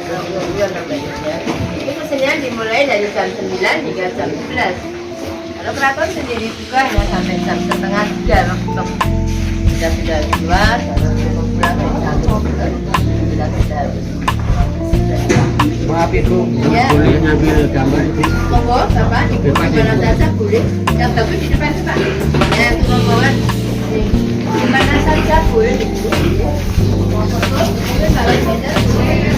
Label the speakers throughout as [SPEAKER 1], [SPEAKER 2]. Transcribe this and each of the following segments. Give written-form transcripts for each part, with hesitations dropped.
[SPEAKER 1] Ini pesennya dimulai dari jam 9 hingga jam 11. Kalau keraton sendiri juga hanya sampai jam setengah 3 waktu sudah keluar, kalau mau pulang dari sudah.
[SPEAKER 2] Maaf Ibu,
[SPEAKER 1] Ya.
[SPEAKER 2] boleh ngambil gambar Ibu?
[SPEAKER 1] Monggo, Bapak, Ibu, di mana saja boleh. Yang bagus di depan Pak. Ya, itu rombongan. Di mana saja boleh Ibu. Mau foto, boleh kalau beda boleh.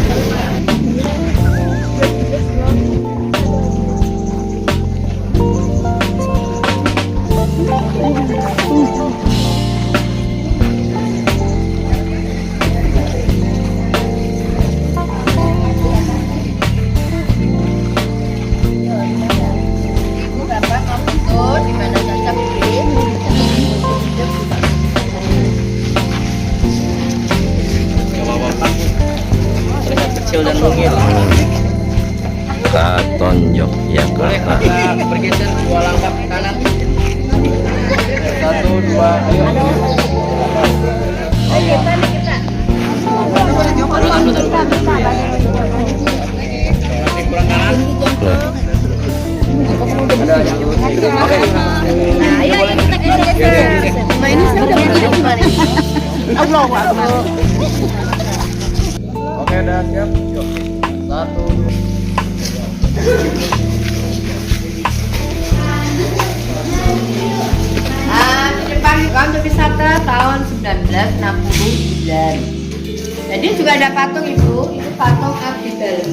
[SPEAKER 1] Ibu Bapak mau foto di mana saja boleh.
[SPEAKER 2] Terlihat kecil dan mungil.
[SPEAKER 3] Keraton
[SPEAKER 2] Boleh
[SPEAKER 3] Yogyakarta.
[SPEAKER 2] Kakak bergeser 2 langkah ke kanan. 1, 2, ayo. Masih kurang kanan. Ada yang oke.
[SPEAKER 1] Ayo kita geser. Ini saya udah begini kemarin. Allah Akbar.
[SPEAKER 2] Oke, udah siap. Yuk. 1, 2.
[SPEAKER 1] Di depan kantor wisata tahun 1969. Jadi juga ada patung Ibu, itu patung Abdi Dalem.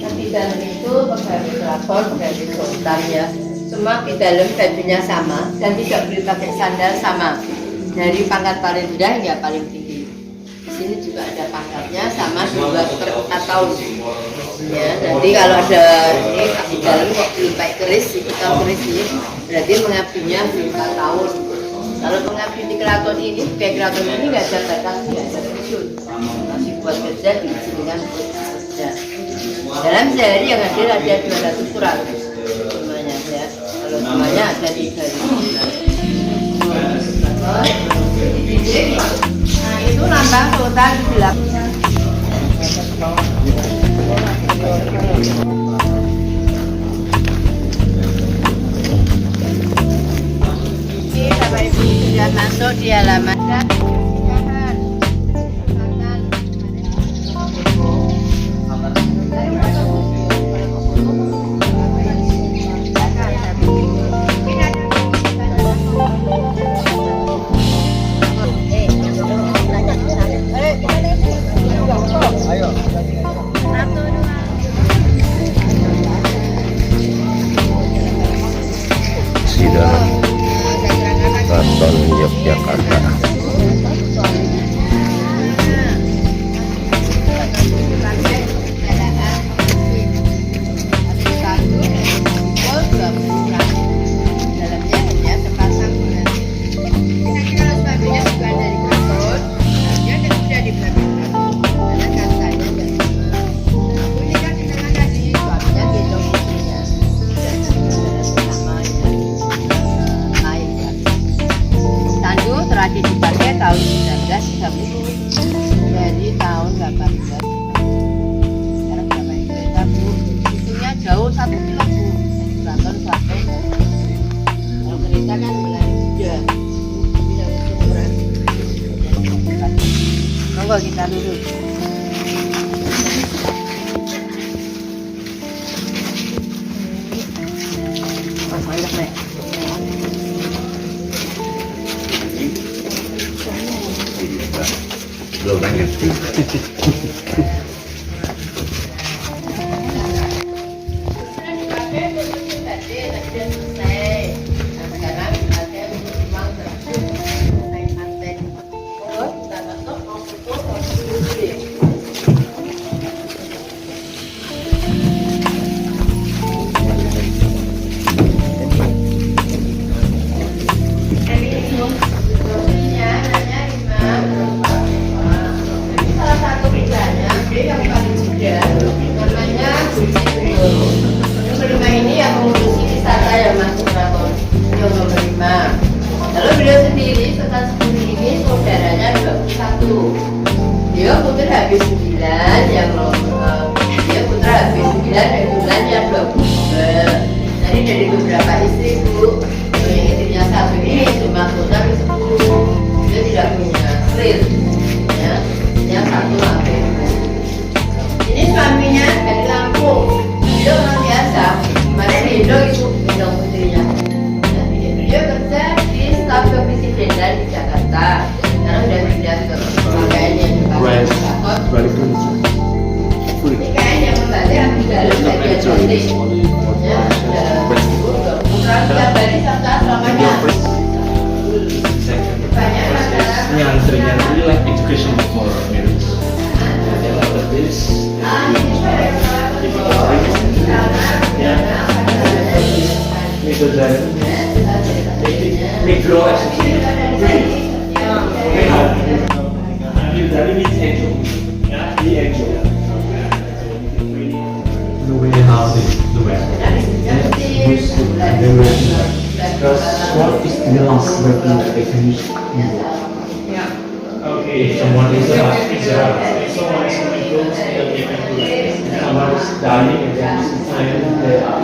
[SPEAKER 1] Abdi Dalem itu pegawai keraton, pegawai sultan ya. Semua Abdi Dalem bajunya sama dan tidak boleh pakai sandal sama. Dari pangkat paling rendah hingga paling tinggi. Di sini juga ada pangkatnya sama 2/4 tahun. Ya, nanti kalau ada ini Abdi Dalem kok belum pakai keris, kita keris ini berarti mengabdinya belum 4 tahun. Kalau mengabdi di keraton ini, kayak keraton ini nggak ada batas, nggak ada pensiun, masih buat kerja diizinkan buat kerja. Dalam sehari yang hadir ada 200 surat semuanya ya. Kalau semuanya ada di dari nah itu nambah total 8. Ini Bapak Ibu sudah masuk di halaman.
[SPEAKER 2] Ayo.
[SPEAKER 3] Sidang Keraton Yogyakarta.
[SPEAKER 1] Terakhir dipakai tahun 1930 dari tahun 18. Sekarang berapa ini kereta Bu? Itunya jauh 1 kilo Bu. Keraton sampai. Kalau kereta kan mulai juga. Tidak murah. Monggo kita lurus. Mantap nih.
[SPEAKER 3] Belum banyak.
[SPEAKER 1] Kalau beliau sendiri setelah seperti ini saudaranya 21. Dia putus habis 9 yang nomor anggota 10. Dia tidak punya clear, ya. Yang satu HP. Ini suaminya dari Lampung. Dia orang biasa. Kemarin di Indo itu gendong putrinya. Dia kerja di staf kepresidenan di Jakarta. Sekarang udah pindah ke pakaiannya di Jakarta. Ini kayaknya membalik aku dalam bagian penting. Ya, putra tiap hari serta selamanya. Banyak masalah.
[SPEAKER 2] Nyantri like education for marriage. And after this, itu dari mikro dari angel, ya di angel. The way how they do it. Because what is the last working technique? Okay, someone is someone is coming close to the event. Someone is dying and then they are.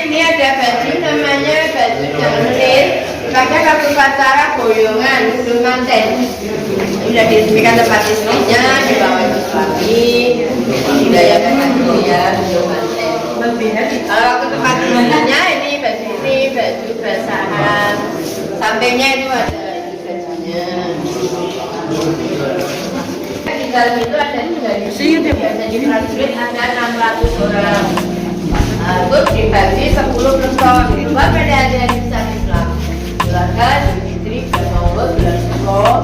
[SPEAKER 1] Ini ada baju namanya baju jangkrik. Dipakai waktu pacara boyongan, gunung manten. Sudah diresmikan tempat istrinya, dibawa ke suami, didayakan dia, gunung manten. Kalau waktu tempat istrinya ini baju basahan. Sampingnya itu ada bajunya. Di dalam itu ada 3.000, biasanya di prajurit ada 600 orang. Terus dibagi 10 person. Buat pada adik-adik besar Islam. Silakan Fitri, bulan Maulud, bulan Sekolah.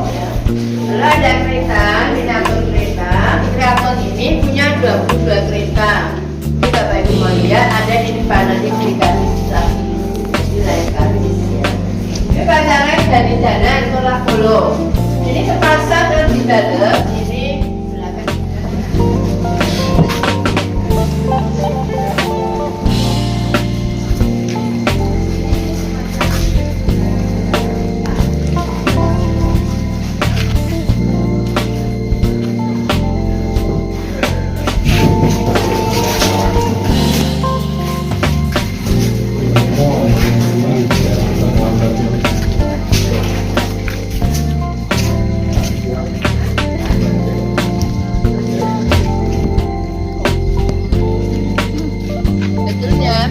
[SPEAKER 1] Lalu ada kereta, miniatur kereta. Kreator ini punya 22 kereta. Ini Bapak Ibu mau lihat, ada di depan nanti dikasih saksi. Di lain kali ya. Ini pasangan dari jalan Tolak Bolo. Ini sepasang dan di dalam. Ini silakan.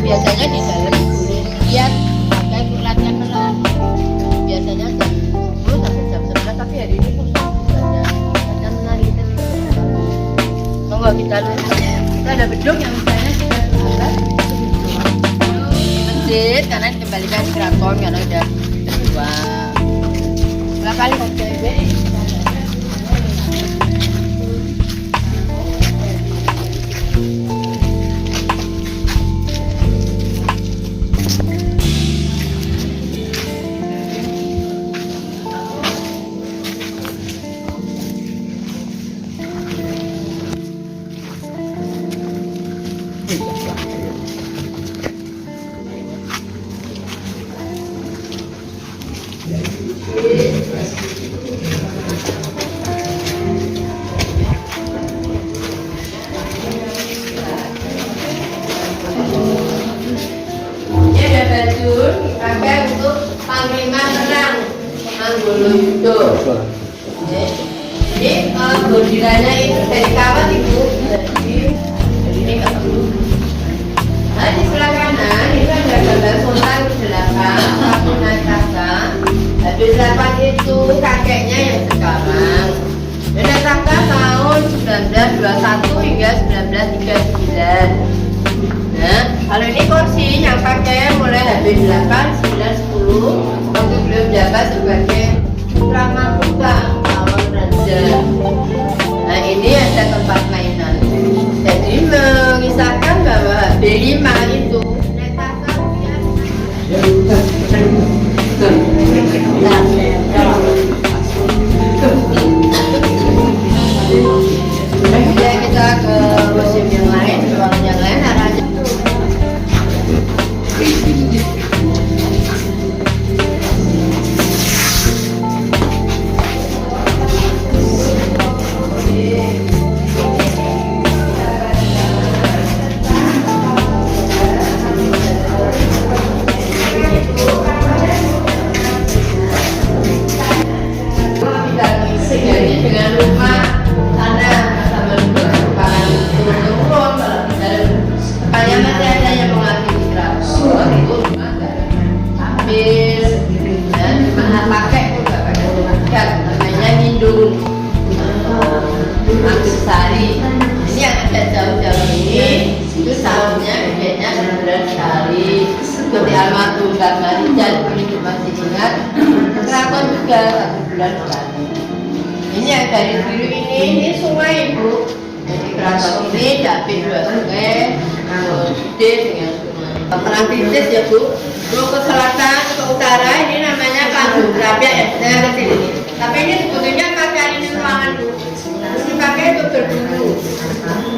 [SPEAKER 1] Biasanya di dalam boleh lihat pakai kurlatnya kelas. Biasanya jam 10 sampai jam 11, tapi hari ini khusus banyak menari kita di monggo kita lihat. Kita ada beduk yang misalnya kita buat di masjid karena dikembalikan ke keraton karena udah kedua. Berapa kali kerja ini? Dipakai untuk panglima perang Anggolo Yudo. Ini bordirannya itu dari kawat ibu, jadi ini ketemu. Nah di sebelah kanan itu ada gambar sultan ke-8, satu naik tahta. Habis 8 itu kakeknya yang sekarang. Dan naik tahta tahun 1921 hingga 1939. Nah, kalau ini kursi yang pakai mulai habis 8, 9, 10 waktu beliau menjabat sebagai putra mahkota awal raja. Nah ini ada tempat mainan. Jadi mengisahkan bahwa B5 itu kita ke museum yang lain, ruang yang lain arahnya. seperti almarhum Mbak Marijan, ini masih ingat. Keraton juga 1 bulan sekali. Ini yang garis biru ini sungai Ibu. Jadi keraton ini dapet 2 sungai, gede dengan sungai. Perang Kritis ya Bu. Mau ke selatan, ke utara, ini namanya Tanjung Rabia ya, saya kecil ini. Tapi ini sebetulnya pakai ini ruangan Bu. Terus dipakai untuk berburu.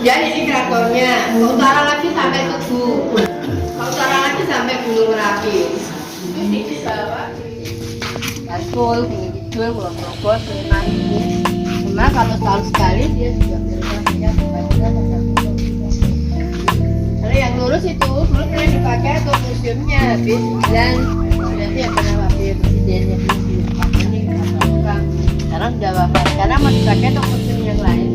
[SPEAKER 1] Dan ini keratonnya. Ke utara lagi sampai Tugu. Ke utara lagi sampai Gunung Merapi. Ini di bawah. Gatul, tinggi kidul, Kulon Progo, Sleman ini. Cuma kalau tahun sekali dia juga berkasnya supaya kalau yang lurus itu dulu pernah dipakai untuk museumnya habis dan nanti yang pernah wakil presidennya ini sekarang udah wafat karena mau dipakai untuk museum yang lain.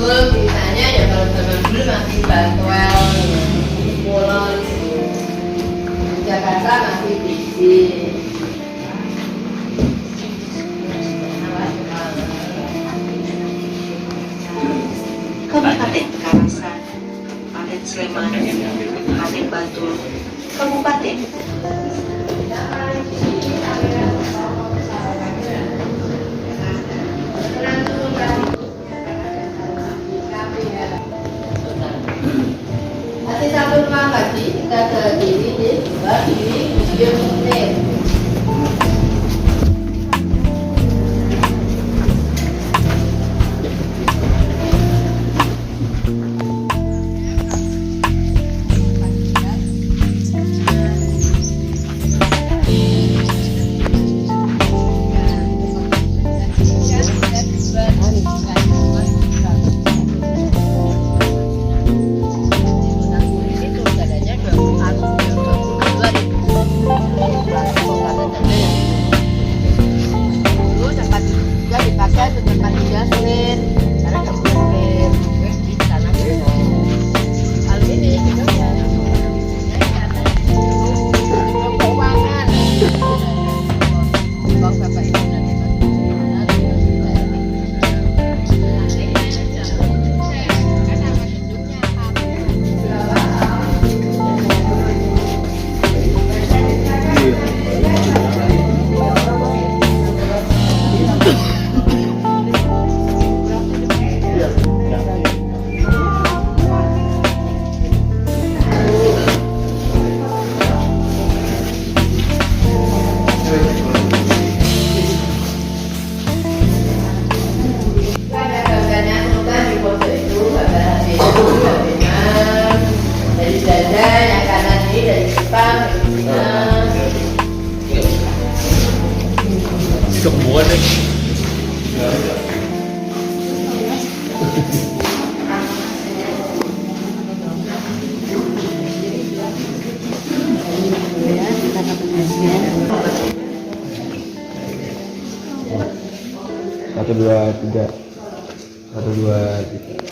[SPEAKER 1] Misalnya ya kalau zaman dulu masih Batuel, Pulau, Jakarta masih Bisi.
[SPEAKER 4] Kabupaten Karasan, Kabupaten Sleman, Kabupaten Bantul, Kabupaten
[SPEAKER 1] Masih 1 rumah lagi kita ke kiri di sebelah kiri Museum Munir.
[SPEAKER 2] Itu kemuan deh.
[SPEAKER 3] Satu dua tiga, satu dua tiga.